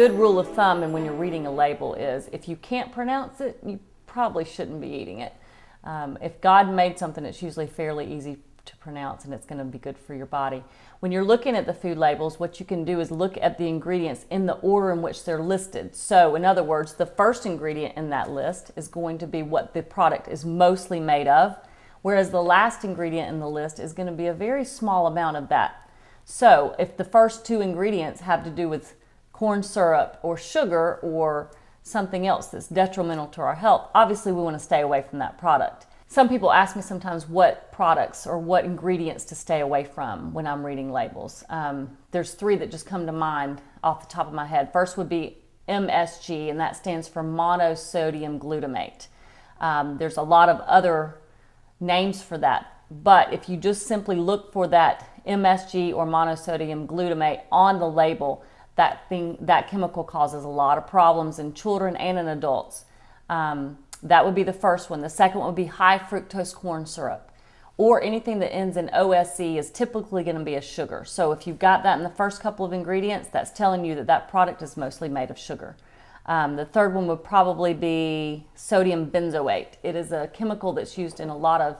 good rule of thumb and when you're reading a label is if you can't pronounce it, you probably shouldn't be eating it. If God made something, it's usually fairly easy to pronounce and it's going to be good for your body. When you're looking at the food labels, what you can do is look at the ingredients in the order in which they're listed. So in other words, the first ingredient in that list is going to be what the product is mostly made of, whereas the last ingredient in the list is going to be a very small amount of that. So if the first two ingredients have to do with corn syrup or sugar or something else that's detrimental to our health, obviously we want to stay away from that product. Some people ask me sometimes what products or what ingredients to stay away from when I'm reading labels. There's three that just come to mind off the top of my head. First would be MSG, and that stands for monosodium glutamate. There's a lot of other names for that, but if you just simply look for that MSG or monosodium glutamate on the label, that chemical causes a lot of problems in children and in adults. That would be the first one. The second one would be high fructose corn syrup, or anything that ends in OSE is typically going to be a sugar. So if you've got that in the first couple of ingredients, that's telling you that that product is mostly made of sugar. The third one would probably be sodium benzoate. It is a chemical that's used in a lot of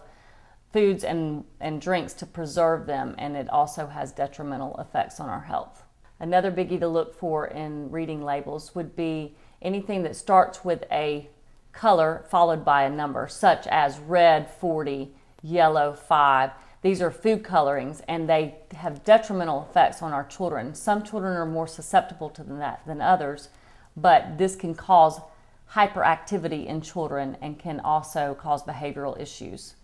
foods and drinks to preserve them, and it also has detrimental effects on our health. Another biggie to look for in reading labels would be anything that starts with a color followed by a number, such as red 40, yellow 5. These are food colorings and they have detrimental effects on our children. Some children are more susceptible to that than others, but this can cause hyperactivity in children and can also cause behavioral issues.